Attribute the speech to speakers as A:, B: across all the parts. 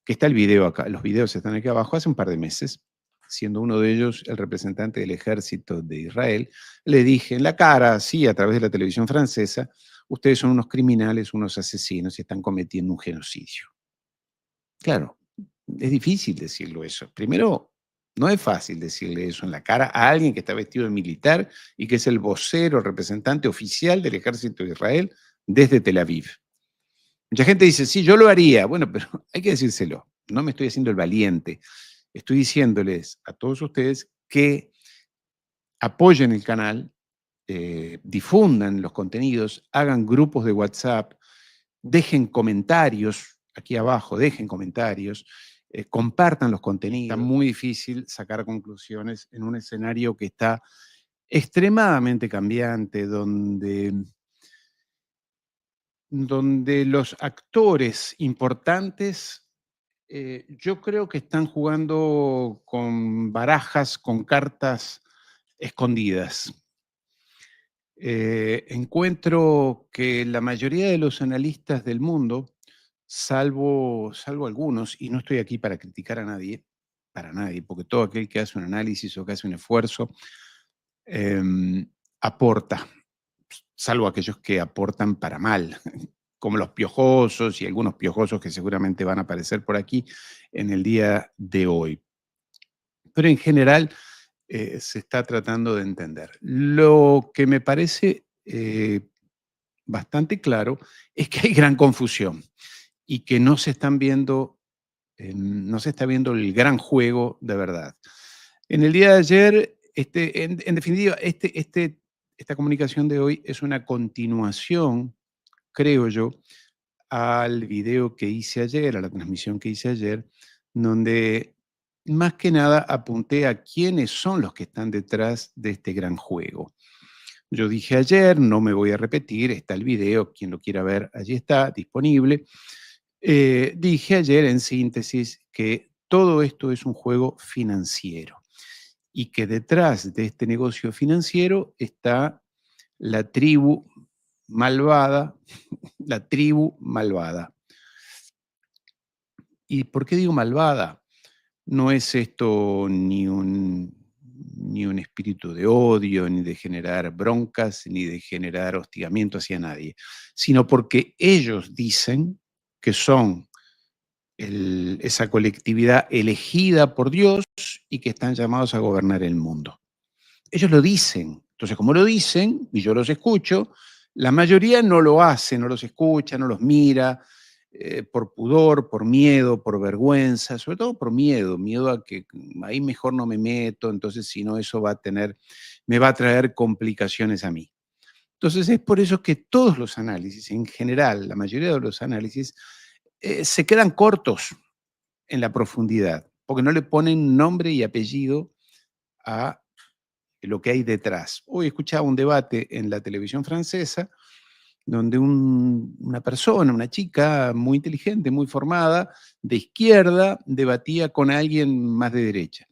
A: que está el video acá, los videos están aquí abajo, hace un par de meses, siendo uno de ellos el representante del ejército de Israel, le dije en la cara, así a través de la televisión francesa, ustedes son unos criminales, unos asesinos y están cometiendo un genocidio. Claro, es difícil decirlo eso. Primero, no es fácil decirle eso en la cara a alguien que está vestido de militar y que es el vocero, el representante oficial del ejército de Israel desde Tel Aviv. Mucha gente dice, sí, yo lo haría. Bueno, pero hay que decírselo. No me estoy haciendo el valiente. Estoy diciéndoles a todos ustedes que apoyen el canal, difundan los contenidos, hagan grupos de WhatsApp, dejen comentarios aquí abajo, dejen comentarios, compartan los contenidos. Está muy difícil sacar conclusiones en un escenario que está extremadamente cambiante, donde los actores importantes, yo creo que están jugando con barajas, con cartas escondidas. Encuentro que la mayoría de los analistas del mundo, salvo algunos, y no estoy aquí para criticar a nadie, para nadie, porque todo aquel que hace un análisis o que hace un esfuerzo, aporta, salvo aquellos que aportan para mal, como los piojosos y algunos piojosos que seguramente van a aparecer por aquí en el día de hoy. Pero en general se está tratando de entender. Lo que me parece bastante claro es que hay gran confusión y que no se están viendo, no se está viendo el gran juego de verdad. En el día de ayer, en definitiva, esta comunicación de hoy es una continuación, creo yo, al video que hice ayer, a la transmisión que hice ayer, donde más que nada apunté a quiénes son los que están detrás de este gran juego. Yo dije ayer, no me voy a repetir, está el video, quien lo quiera ver, allí está, disponible. Dije ayer en síntesis que todo esto es un juego financiero y que detrás de este negocio financiero está la tribu malvada, la tribu malvada. ¿Y por qué digo malvada? No es esto ni un espíritu de odio, ni de generar broncas, ni de generar hostigamiento hacia nadie, sino porque ellos dicen que son esa colectividad elegida por Dios y que están llamados a gobernar el mundo. Ellos lo dicen. Entonces, como lo dicen, y yo los escucho, la mayoría no lo hace, no los escucha, no los mira, por pudor, por miedo, por vergüenza, sobre todo por miedo, miedo a que ahí mejor no me meto, entonces si no eso me va a traer complicaciones a mí. Entonces es por eso que todos los análisis, en general, la mayoría de los análisis, se quedan cortos en la profundidad, porque no le ponen nombre y apellido a lo que hay detrás. Hoy escuchaba un debate en la televisión francesa donde una persona, una chica muy inteligente, muy formada, de izquierda, debatía con alguien más de derecha.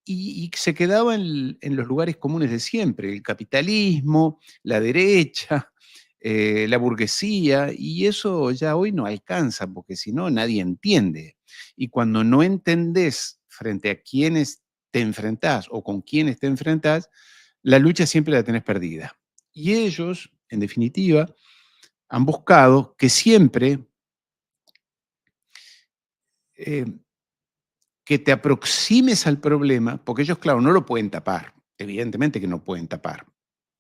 A: Y se quedaba en los lugares comunes de siempre, el capitalismo, la derecha, la burguesía, y eso ya hoy no alcanza, porque si no, nadie entiende. Y cuando no entendés frente a quiénes te enfrentás o con quiénes te enfrentás, la lucha siempre la tenés perdida. Y ellos, en definitiva, han buscado que siempre eh, que te aproximes al problema, porque ellos, claro, no lo pueden tapar, evidentemente que no pueden tapar.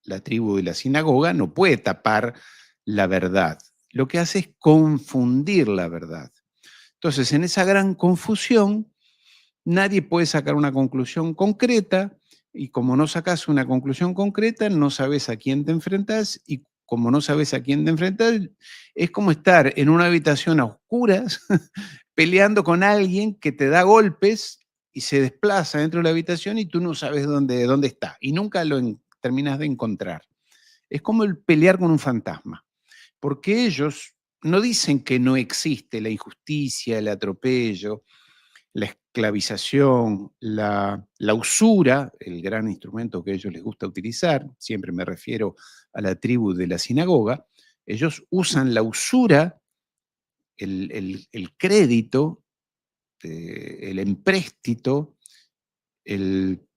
A: La tribu de la sinagoga no puede tapar la verdad. Lo que hace es confundir la verdad. Entonces, en esa gran confusión, nadie puede sacar una conclusión concreta y como no sacas una conclusión concreta, no sabes a quién te enfrentas y como no sabes a quién te enfrentas, es como estar en una habitación a oscuras peleando con alguien que te da golpes y se desplaza dentro de la habitación y tú no sabes dónde está y nunca terminas de encontrar. Es como el pelear con un fantasma, porque ellos no dicen que no existe la injusticia, el atropello, la esclavización, la usura, el gran instrumento que a ellos les gusta utilizar, siempre me refiero a la tribu de la sinagoga, ellos usan la usura, el crédito, el empréstito, el,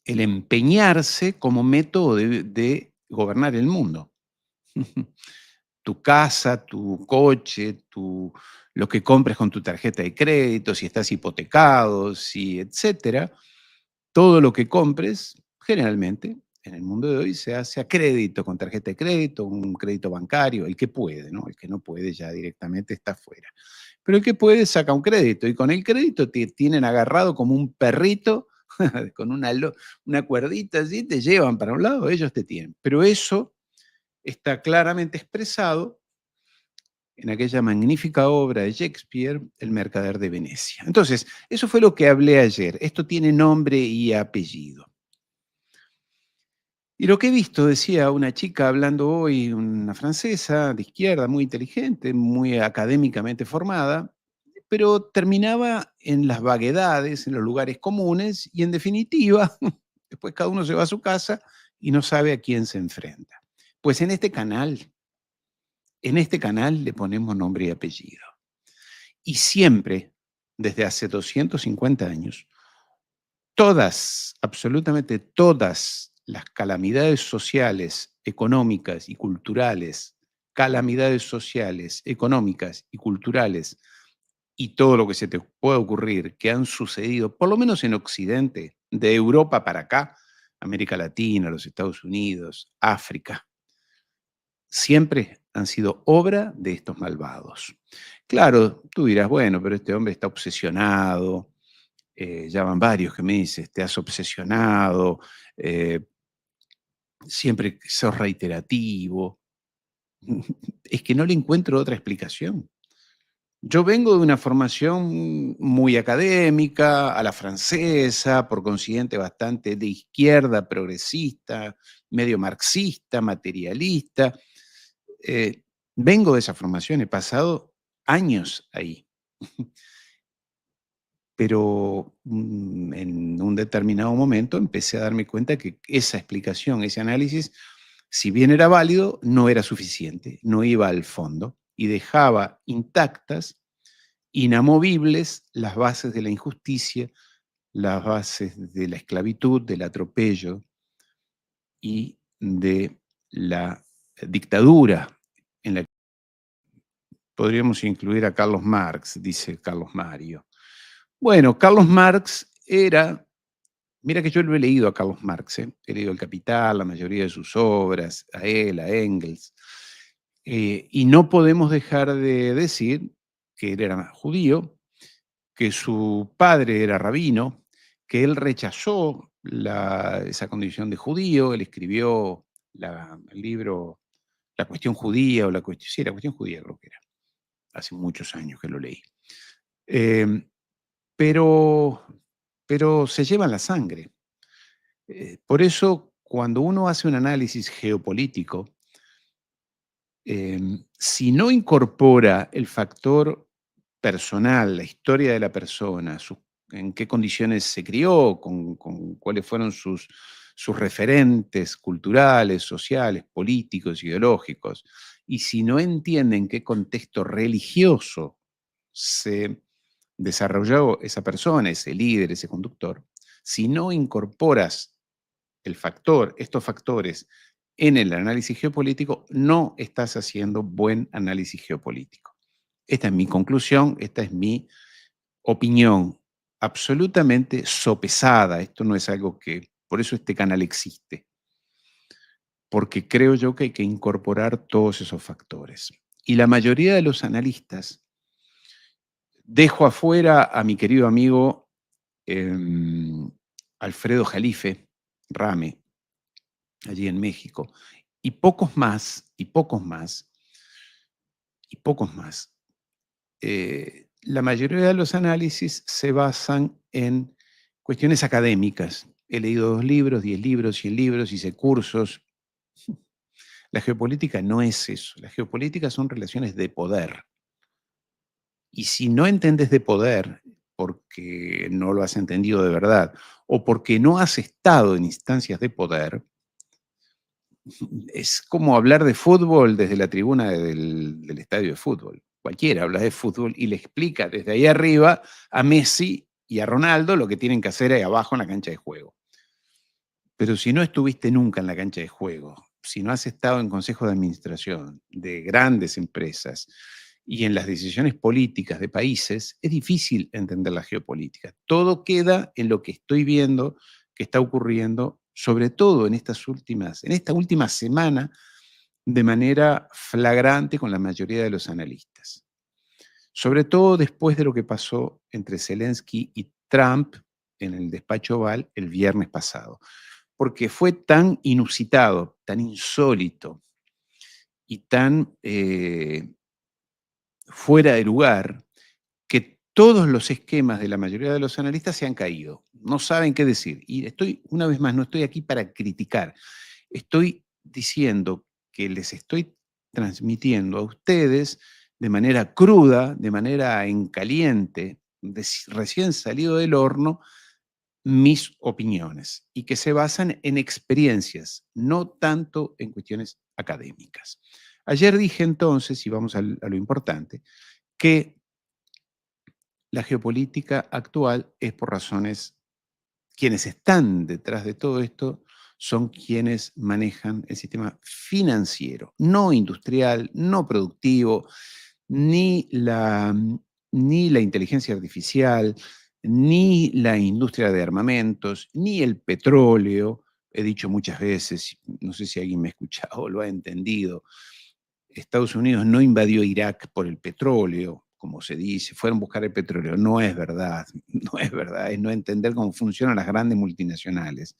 A: el empeñarse como método de gobernar el mundo. Tu casa, tu coche, lo que compres con tu tarjeta de crédito, si estás hipotecado, si, etcétera, todo lo que compres, generalmente, en el mundo de hoy se hace a crédito, con tarjeta de crédito, un crédito bancario, el que puede, ¿no? El que no puede ya directamente está fuera. Pero el que puede saca un crédito y con el crédito te tienen agarrado como un perrito con una cuerdita así, te llevan para un lado, ellos te tienen. Pero eso está claramente expresado en aquella magnífica obra de Shakespeare, El mercader de Venecia. Entonces, eso fue lo que hablé ayer. Esto tiene nombre y apellido. Y lo que he visto, decía una chica hablando hoy, una francesa de izquierda, muy inteligente, muy académicamente formada, pero terminaba en las vaguedades, en los lugares comunes y en definitiva, después cada uno se va a su casa y no sabe a quién se enfrenta. Pues en este canal le ponemos nombre y apellido. Y siempre, desde hace 250 años, todas, absolutamente todas las calamidades sociales, económicas y culturales, calamidades sociales, económicas y culturales, y todo lo que se te pueda ocurrir que han sucedido, por lo menos en Occidente, de Europa para acá, América Latina, los Estados Unidos, África, siempre han sido obra de estos malvados. Claro, tú dirás, bueno, pero este hombre está obsesionado, ya van varios que me dicen, te has obsesionado, eh, siempre sos reiterativo. Es que no le encuentro otra explicación. Yo vengo de una formación muy académica, a la francesa, por consiguiente bastante de izquierda, progresista, medio marxista, materialista. Eh, Vengo de esa formación, he pasado años ahí. Pero en un determinado momento empecé a darme cuenta que esa explicación, ese análisis, si bien era válido, no era suficiente, no iba al fondo y dejaba intactas, inamovibles, las bases de la injusticia, las bases de la esclavitud, del atropello y de la dictadura en la que podríamos incluir a Carlos Marx, dice Carlos Mario. Bueno, Carlos Marx era, mira que yo lo he leído a Carlos Marx, he leído El Capital, la mayoría de sus obras, a él, a Engels, y no podemos dejar de decir que él era judío, que su padre era rabino, que él rechazó esa condición de judío, él escribió el libro La cuestión judía, o sí, la cuestión judía creo que era, hace muchos años que lo leí. Eh, pero, pero se llevan la sangre. Por eso, cuando uno hace un análisis geopolítico, si no incorpora el factor personal, la historia de la persona, en qué condiciones se crió, con cuáles fueron sus referentes culturales, sociales, políticos, ideológicos, y si no entiende en qué contexto religioso se desarrolló esa persona, ese líder, ese conductor, si no incorporas estos factores en el análisis geopolítico, no estás haciendo buen análisis geopolítico. Esta es mi conclusión, esta es mi opinión absolutamente sopesada. Esto no es algo que, por eso este canal existe, porque creo yo que hay que incorporar todos esos factores. Y la mayoría de los analistas, dejo afuera a mi querido amigo Alfredo Jalife Rame, allí en México, y pocos más, y pocos más, y pocos más. La mayoría de los análisis se basan en cuestiones académicas. He leído 2 libros, 10 libros, 100 libros, hice cursos. La geopolítica no es eso. La geopolítica son relaciones de poder. Y si no entendés de poder, porque no lo has entendido de verdad, o porque no has estado en instancias de poder, es como hablar de fútbol desde la tribuna del estadio de fútbol. cualquiera habla de fútbol y le explica desde ahí arriba a Messi y a Ronaldo lo que tienen que hacer ahí abajo en la cancha de juego. Pero si no estuviste nunca en la cancha de juego, si no has estado en consejos de administración de grandes empresas y en las decisiones políticas de países, es difícil entender la geopolítica. Todo queda en lo que estoy viendo que está ocurriendo, sobre todo en esta última semana, de manera flagrante con la mayoría de los analistas. Sobre todo después de lo que pasó entre Zelensky y Trump en el despacho Oval el viernes pasado, porque fue tan inusitado, tan insólito y tan fuera de lugar que todos los esquemas de la mayoría de los analistas se han caído. No saben qué decir. Y una vez más, no estoy aquí para criticar. Estoy diciendo que les estoy transmitiendo a ustedes de manera cruda, de manera en caliente, recién salido del horno, mis opiniones y que se basan en experiencias, no tanto en cuestiones académicas. Ayer dije entonces, y vamos a lo importante, que la geopolítica actual es por razones, quienes están detrás de todo esto son quienes manejan el sistema financiero, no industrial, no productivo, ni la inteligencia artificial, ni la industria de armamentos, ni el petróleo. He dicho muchas veces, no sé si alguien me ha escuchado o lo ha entendido, Estados Unidos no invadió Irak por el petróleo, como se dice, fueron a buscar el petróleo. No es verdad, no es verdad, es no entender cómo funcionan las grandes multinacionales.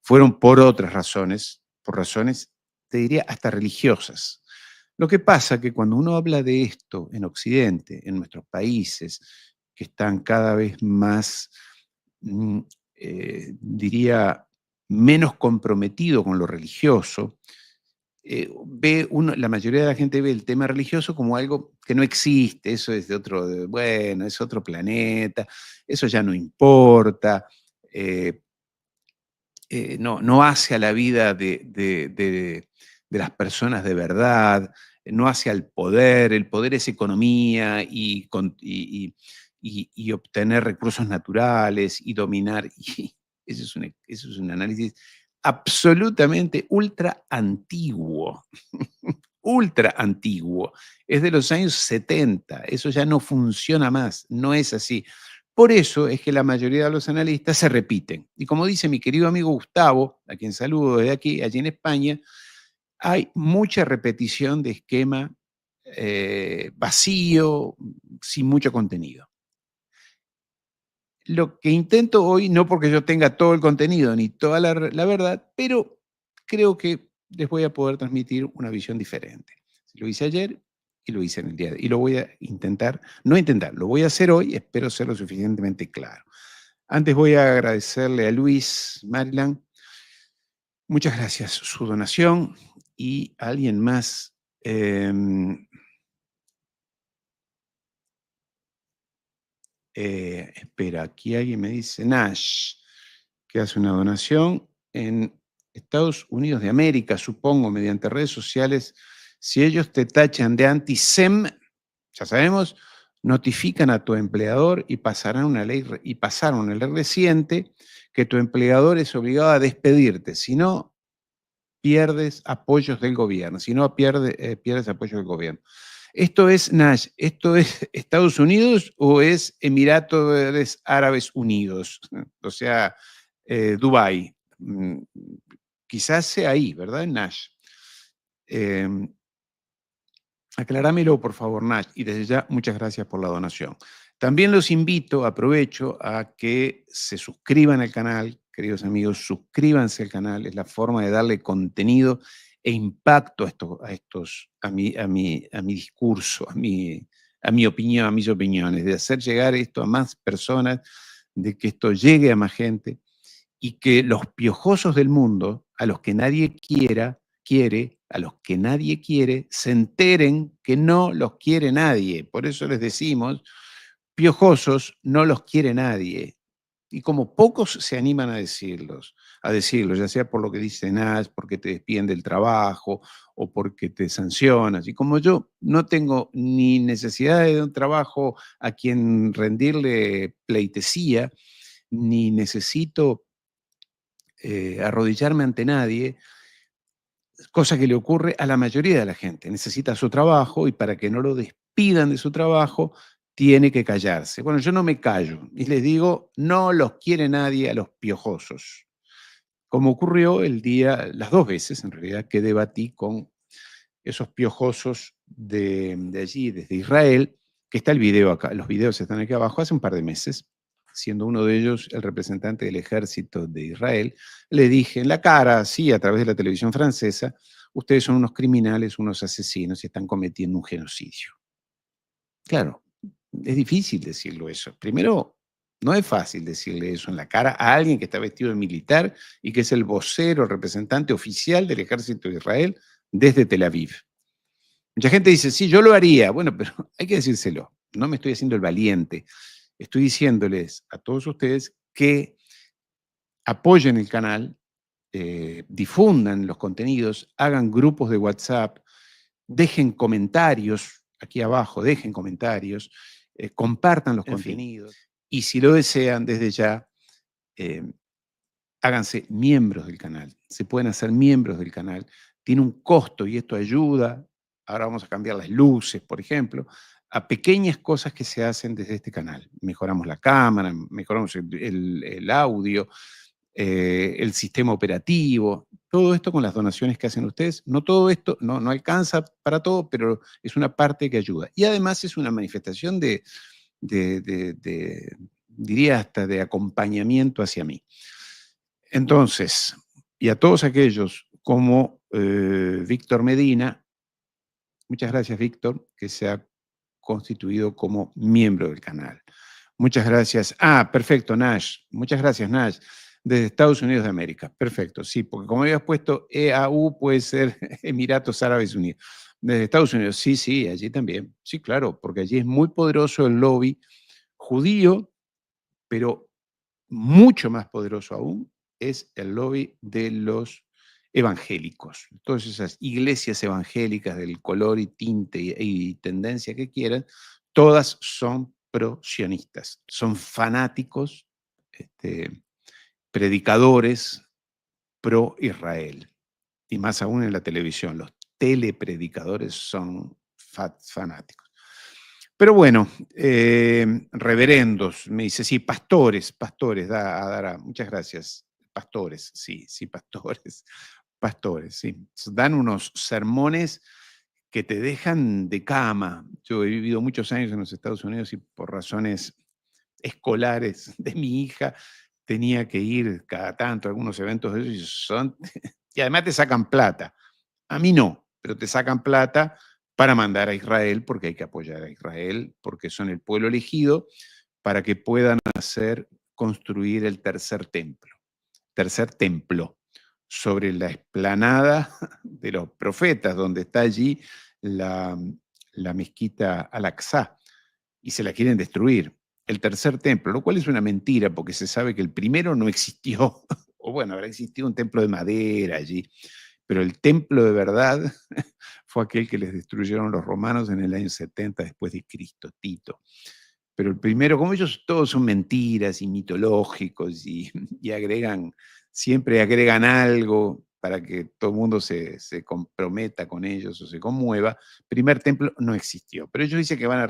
A: Fueron por razones, te diría, hasta religiosas. Lo que pasa que cuando uno habla de esto en Occidente, en nuestros países, que están cada vez más, mm, diría, menos comprometidos con lo religioso, la mayoría de la gente ve el tema religioso como algo que no existe, eso es de otro, bueno, es otro planeta, eso ya no importa, eh, no hace a la vida de las personas de verdad, no hace al poder, el poder es economía y obtener recursos naturales y dominar, y eso es un análisis absolutamente ultra antiguo, ultra antiguo. Es de los años 70, eso ya no funciona más, no es así. Por eso es que la mayoría de los analistas se repiten. Y como dice mi querido amigo Gustavo, a quien saludo desde aquí, allí en España, hay mucha repetición de esquema vacío, sin mucho contenido. Lo que intento hoy, no porque yo tenga todo el contenido ni toda la verdad, pero creo que les voy a poder transmitir una visión diferente. Lo hice ayer y lo hice en el día de hoy. Y lo voy a intentar, no intentar, lo voy a hacer hoy, espero ser lo suficientemente claro. Antes voy a agradecerle a Luis Maryland. Muchas gracias, su donación y a alguien más. Espera, aquí alguien me dice, Nash, que hace una donación en Estados Unidos de América, supongo, mediante redes sociales. Si ellos te tachan de anti-SEM, ya sabemos, notifican a tu empleador y pasaron una ley reciente que tu empleador es obligado a despedirte, si no pierdes apoyos del gobierno, si no pierdes apoyo del gobierno. ¿Esto es, Nash, esto es Estados Unidos o es Emiratos Árabes Unidos? O sea, Dubái. Quizás sea ahí, ¿verdad, Nash? Aclarámelo, por favor, Nash, y desde ya, muchas gracias por la donación. También los invito, aprovecho, a que se suscriban al canal, queridos amigos, suscríbanse al canal, es la forma de darle contenido e impacto a mi discurso, a mi opinión, a mis opiniones, de hacer llegar esto a más personas, de que esto llegue a más gente y que los piojosos del mundo, a los que nadie quiere, a los que nadie quiere, se enteren que no los quiere nadie. Por eso les decimos, piojosos no los quiere nadie. Y como pocos se animan a decirlo, ya sea por lo que dice Nash, porque te despiden del trabajo o porque te sancionas. Y como yo no tengo ni necesidad de un trabajo a quien rendirle pleitesía, ni necesito arrodillarme ante nadie, cosa que le ocurre a la mayoría de la gente. Necesita su trabajo y para que no lo despidan de su trabajo, tiene que callarse. Bueno, yo no me callo y les digo, no los quiere nadie a los piojosos. Como ocurrió las dos veces en realidad, que debatí con esos piojosos de allí, desde Israel, que está el video acá, los videos están aquí abajo, hace un par de meses, siendo uno de ellos el representante del ejército de Israel, le dije en la cara, sí, a través de la televisión francesa, ustedes son unos criminales, unos asesinos y están cometiendo un genocidio. Claro, es difícil decirlo eso. Primero, no es fácil decirle eso en la cara a alguien que está vestido de militar y que es el vocero, el representante oficial del ejército de Israel desde Tel Aviv. Mucha gente dice, sí, yo lo haría. Bueno, pero hay que decírselo. No me estoy haciendo el valiente. Estoy diciéndoles a todos ustedes que apoyen el canal, difundan los contenidos, hagan grupos de WhatsApp, dejen comentarios aquí abajo, dejen comentarios, compartan los contenidos. Y si lo desean, desde ya, eh, háganse miembros del canal. Se pueden hacer miembros del canal. Tiene un costo y esto ayuda. Ahora vamos a cambiar las luces, por ejemplo, a pequeñas cosas que se hacen desde este canal. Mejoramos la cámara, mejoramos el audio, el sistema operativo, todo esto con las donaciones que hacen ustedes. No todo esto, no alcanza para todo, pero es una parte que ayuda. Y además es una manifestación diría hasta de acompañamiento hacia mí. Entonces, y a todos aquellos como Víctor Medina, muchas gracias Víctor, que se ha constituido como miembro del canal. Muchas gracias. Ah, perfecto, Nash. Muchas gracias, Nash. Desde Estados Unidos de América. Perfecto, sí, porque como habías puesto EAU, puede ser Emiratos Árabes Unidos. Desde Estados Unidos, sí, sí, allí también. Sí, claro, porque allí es muy poderoso el lobby judío, pero mucho más poderoso aún es el lobby de los evangélicos. Todas esas iglesias evangélicas del color y tinte y tendencia que quieran, todas son pro-sionistas, son fanáticos, predicadores pro-Israel. Y más aún en la televisión, los telepredicadores son fanáticos. Pero bueno, reverendos, me dice, sí, pastores, Adara, muchas gracias. Pastores, sí, pastores, sí. Dan unos sermones que te dejan de cama. Yo he vivido muchos años en los Estados Unidos y por razones escolares de mi hija tenía que ir cada tanto a algunos eventos de esos y además te sacan plata. A mí no, pero te sacan plata para mandar a Israel, porque hay que apoyar a Israel, porque son el pueblo elegido, para que puedan construir el tercer templo, sobre la explanada de los profetas, donde está allí la mezquita Al-Aqsa, y se la quieren destruir. El tercer templo, lo cual es una mentira, porque se sabe que el primero no existió, o bueno, habrá existido un templo de madera allí, pero el templo de verdad fue aquel que les destruyeron los romanos en el año 70 después de Cristo, Tito. Pero el primero, como ellos todos son mentiras y mitológicos y siempre agregan algo para que todo el mundo se comprometa con ellos o se conmueva, primer templo no existió. Pero ellos dicen que van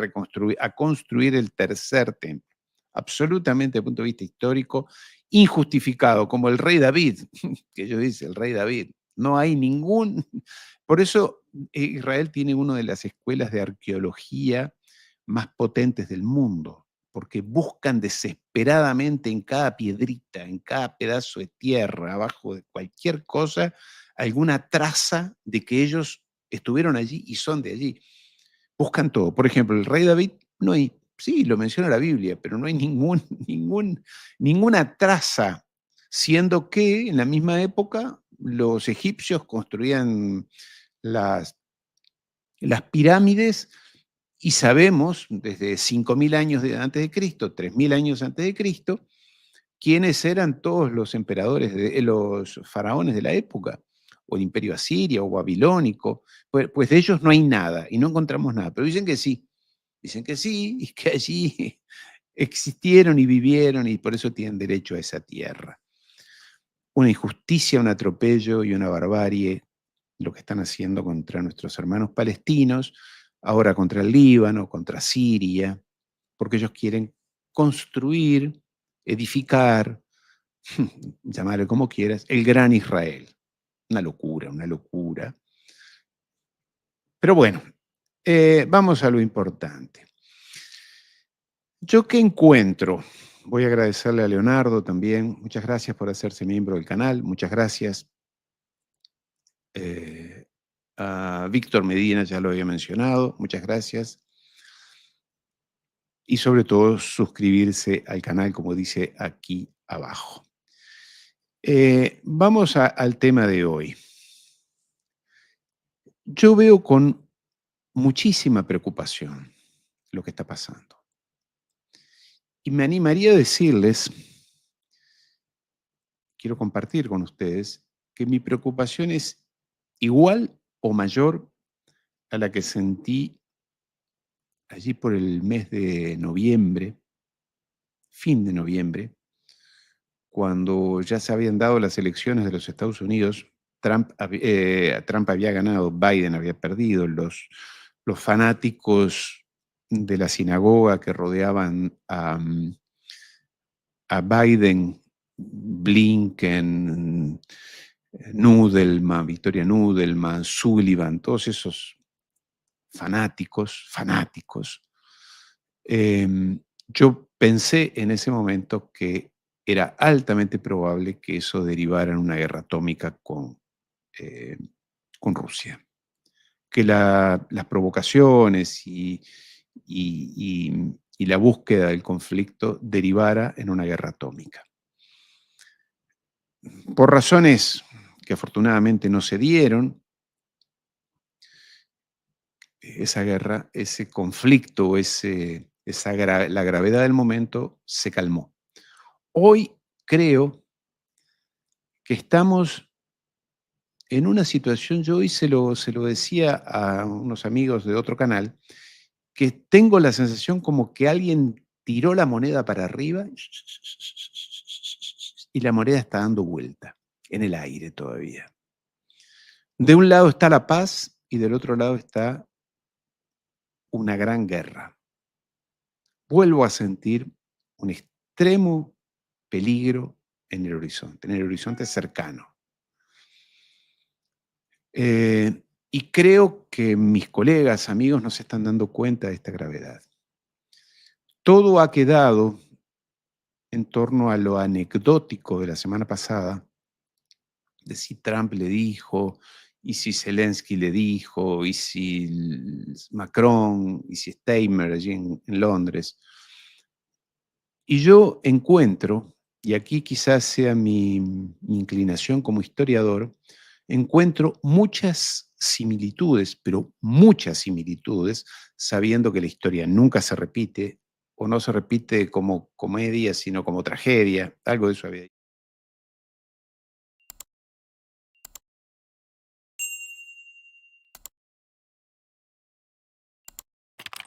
A: a construir el tercer templo. Absolutamente, desde el punto de vista histórico, injustificado, como el rey David, que ellos dicen, el rey David. No hay Por eso Israel tiene una de las escuelas de arqueología más potentes del mundo, porque buscan desesperadamente en cada piedrita, en cada pedazo de tierra, abajo de cualquier cosa, alguna traza de que ellos estuvieron allí y son de allí. Buscan todo. Por ejemplo, el rey David, no hay, sí, lo menciona la Biblia, pero no hay ninguna traza, siendo que en la misma época los egipcios construían las pirámides y sabemos desde 5.000 años antes de Cristo, 3.000 años antes de Cristo, quiénes eran todos los emperadores, los faraones de la época, o el imperio asirio o babilónico. Pues de ellos no hay nada y no encontramos nada, pero dicen que sí. Dicen que sí y que allí existieron y vivieron y por eso tienen derecho a esa tierra. Una injusticia, un atropello y una barbarie lo que están haciendo contra nuestros hermanos palestinos, ahora contra el Líbano, contra Siria, porque ellos quieren construir, edificar, llamarlo como quieras, el gran Israel. Una locura, una locura. Pero bueno, vamos a lo importante. ¿Yo qué encuentro? Voy a agradecerle a Leonardo también. Muchas gracias por hacerse miembro del canal. Muchas gracias. A Víctor Medina ya lo había mencionado. Muchas gracias. Y sobre todo suscribirse al canal, como dice aquí abajo. Vamos al tema de hoy. Yo veo con muchísima preocupación lo que está pasando. Y me animaría a decirles, quiero compartir con ustedes, que mi preocupación es igual o mayor a la que sentí allí por el mes de noviembre, fin de noviembre, cuando ya se habían dado las elecciones de los Estados Unidos. Trump había ganado, Biden había perdido, los fanáticos de la sinagoga que rodeaban a Biden, Blinken, Nudelman, Victoria Nudelman, Sullivan, todos esos fanáticos, yo pensé en ese momento que era altamente probable que eso derivara en una guerra atómica con Rusia, que las provocaciones y la búsqueda del conflicto derivara en una guerra atómica. Por razones que afortunadamente no se dieron, esa guerra, ese conflicto, la gravedad del momento se calmó. Hoy creo que estamos en una situación, yo hoy se lo decía a unos amigos de otro canal, que tengo la sensación como que alguien tiró la moneda para arriba y la moneda está dando vuelta en el aire todavía. De un lado está la paz y del otro lado está una gran guerra. Vuelvo a sentir un extremo peligro en el horizonte cercano. Y creo que mis colegas, amigos, no se están dando cuenta de esta gravedad. Todo ha quedado en torno a lo anecdótico de la semana pasada, de si Trump le dijo, y si Zelensky le dijo, y si Macron, y si Steinmeier allí en Londres. Y yo encuentro, y aquí quizás sea mi inclinación como historiador, encuentro muchas similitudes, pero muchas similitudes, sabiendo que la historia nunca se repite, o no se repite como comedia, sino como tragedia, algo de eso había.